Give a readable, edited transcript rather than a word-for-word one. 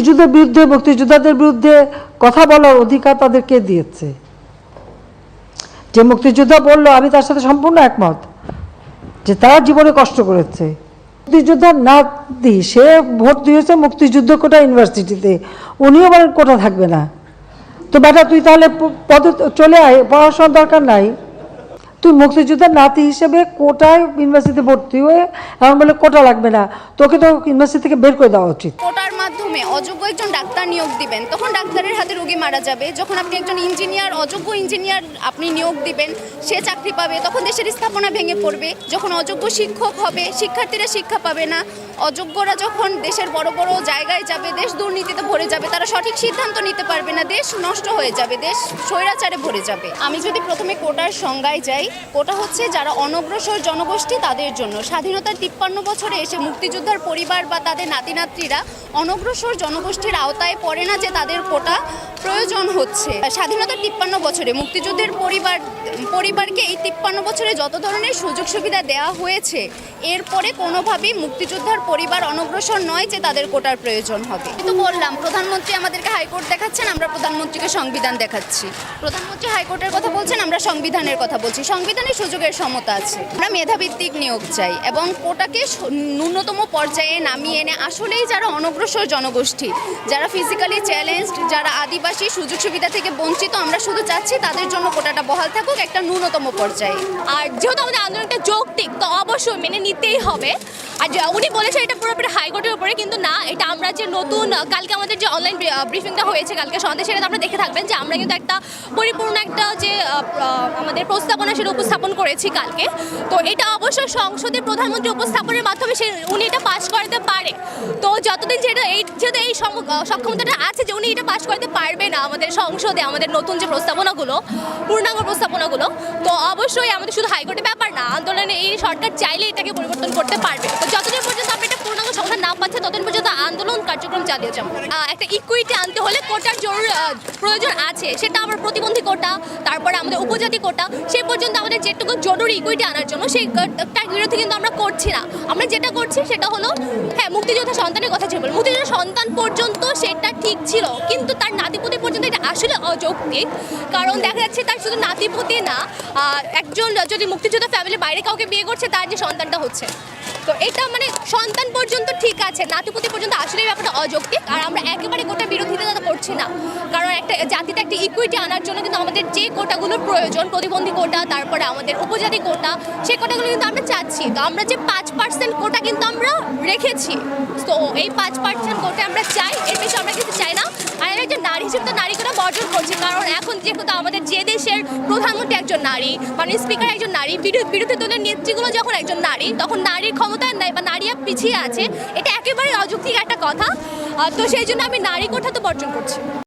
মুক্তিযুদ্ধের বিরুদ্ধে, মুক্তিযোদ্ধাদের বিরুদ্ধে কথা বলার অধিকার তাদেরকে দিয়েছে। যে মুক্তিযোদ্ধা বলল, আমি তার সাথে সম্পূর্ণ একমত যে তারা জীবনে কষ্ট করেছে। মুক্তিযোদ্ধার নাতি, সে ভোট দিয়েছে মুক্তিযুদ্ধ কোটা ইউনিভার্সিটিতে, উনিও বলেন কোটা থাকবে না। তো বেটা তুই তাহলে পদে চলে আয়, পড়াশোনার দরকার নাই। তুই মুক্তিযোদ্ধার নাতি হিসেবে কোটায় ইউনিভার্সিটিতে ভর্তি হয়ে এমন বলে কোটা লাগবে না, তোকে তো ইউনিভার্সিটি থেকে বের করে দেওয়া উচিত। কোটার মাধ্যমে অযোগ্য একজন ডাক্তার নিয়োগ দিবেন, তখন ডাক্তারের হাতে রোগী মারা যাবে। যখন আপনি একজন ইঞ্জিনিয়ার, অযোগ্য ইঞ্জিনিয়ার আপনি নিয়োগ দিবেন, সে চাকরি পাবে, তখন দেশের স্থাপনা ভেঙে পড়বে। যখন অযোগ্য শিক্ষক হবে, শিক্ষার্থীরা শিক্ষা পাবে না। অযোগ্যরা যখন দেশের বড় বড় জায়গায় যাবে, দেশ দুর্নীতিতে ভরে যাবে, তারা সঠিক সিদ্ধান্ত নিতে পারবে না, দেশ নষ্ট হয়ে যাবে, দেশ স্বৈরাচারে ভরে যাবে। আমি যদি প্রথমে কোটার সংজ্ঞায় যাই, কোটা হচ্ছে যারা অনগ্রসর জনগোষ্ঠী তাদের জন্য। স্বাধীনতার 53 বছরে এসে মুক্তিযোদ্ধার পরিবার বা তাদের নাতি নাতনিরা অনগ্রসর জনগোষ্ঠীর আওতায় পড়ে না যে তাদের কোটা প্রয়োজন হচ্ছে। স্বাধীনতার 53 বছরে মুক্তিযুদ্ধের পরিবারকে এই 53 বছরে যত ধরনের সুযোগ সুবিধা দেওয়া হয়েছে, এরপরে কোনোভাবেই মুক্তিযোদ্ধার পরিবার অনগ্রসর নয় যে তাদের কোটার প্রয়োজন হবে। কিন্তু বললাম, প্রধানমন্ত্রী আমাদেরকে হাইকোর্ট দেখাচ্ছেন, আমরা প্রধানমন্ত্রীকে সংবিধান দেখাচ্ছি। প্রধানমন্ত্রী হাইকোর্টের কথা বলছেন, আমরা সংবিধানের কথা বলছি। সংবিধানে সুযোগের সমতা আছে। আমরা মেধাভিত্তিক নিয়োগ চাই এবং কোটাকে ন্যূনতম পর্যায়ে নামিয়ে এনে আসলেই যারা অনগ্রসর জনগোষ্ঠী, যারা ফিজিক্যালি চ্যালেঞ্জড, যারা আদিবাসী, সুযোগ সুবিধা থেকে বঞ্চিত, আমরা শুধু চাচ্ছি তাদের জন্য কোটাটা বহাল থাকুক একটা ন্যূনতম পর্যায়ে। আর যেহেতু আমাদের আন্দোলনটা যৌক্তিক, তো অবশ্যই মেনে নিতেই হবে। আর উনি বলেছেন এটা পুরোপুরি হাইকোর্টের উপরে, কিন্তু না, এটা আমরা যে নতুন কালকে আমাদের যে অনলাইন ব্রিফিংটা হয়েছে কালকে সন্ধ্যে, সেটা আপনারা দেখে থাকবেন যে আমরা কিন্তু একটা পরিপূর্ণ একটা যে আমাদের প্রস্তাবনা সেটা উপস্থাপন করেছি কালকে। তো এটা অবশ্যই সংসদে প্রধানমন্ত্রী উপস্থাপনের মাধ্যমে উনি এটা পাশ করাতে পারে। তো যতদিন যেহেতু এই সক্ষমতাটা আছে যে উনি এটা পাশ করতে পারবে না আমাদের সংসদে, আমাদের নতুন যে প্রস্তাবনাগুলো, পূর্ণাঙ্গ প্রস্তাবনাগুলো, তো অবশ্যই আমাদের শুধু হাইকোর্টের ব্যাপার না, আন্দোলনে এই সরকার চাইলে এটাকে পরিবর্তন করতে পারবে। তো যতদিন পর্যন্ত আমরা এটা পূর্ণাঙ্গ সমাধান না পাচ্ছে, ততদিন পর্যন্ত আন্দোলন কার্যক্রম চালিয়ে যাবো। একটা ইকুইটি আনতে হলে কোটার প্রয়োজন আছে, সেটা আমরা প্রতিবন্ধী কোটা, তারপরে আমাদের উপজাতি কোটা, সেই পর্যন্ত আমাদের যেটুকু জরুরি ইকুইটি আনার জন্য সেইটার বিরোধী কিন্তু আমরা করছি না। আমরা যেটা করছি সেটা হলো, হ্যাঁ, মুক্তিযোদ্ধা সন্তানের কথা ছিল, মুক্তিযোদ্ধা সন্তান পর্যন্ত সেটা ঠিক ছিল, কিন্তু তার নাতিপুতি পর্যন্ত এটা আসলে অযৌক্তিক। কারণ দেখা যাচ্ছে তার শুধু নাতিপুতি না, একজন যদি মুক্তিযোদ্ধা ফ্যামিলির বাইরে কাউকে বিয়ে করছে, তার যে সন্তানটা হচ্ছে, তো এটা মানে সন্তান পর্যন্ত ঠিক আছে, নাতিপুতি পর্যন্ত আসলে ব্যাপারটা অযৌক্তিক। আর আমরা একেবারে কোটা বিরোধিতা করছি না, কারণ একটা জাতিতে একটা ইকুইটি আনার জন্য কিন্তু আমাদের যে কোটাগুলোর প্রয়োজন, প্রতিবন্ধী কোটা, তারপরে আমাদের উপজাতি কোটা, সেই কোটাগুলো কিন্তু আমরা চাচ্ছি। তো আমরা যে 5% কোটা কিন্তু আমরা রেখেছি, তো এই 5% কোটা আমরা চাই, এর বেশি আমরা কিছু চাই না। আর আমি একজন নারী হিসেবে তো নারী কোটা বর্জন করছি, কারণ এখন যেহেতু আমাদের যে দেশের প্রধানমন্ত্রী একজন নারী, মানে স্পিকার একজন নারী, বিরোধী দলের নেত্রীগুলো যখন একজন নারী, তখন নারীর ক্ষমতা নাই বা নারী পিছিয়ে আছে, এটা একেবারে অযৌক্তিক একটা কথা। তো সেই জন্য আমি নারী কোটা তো বর্জন করছি।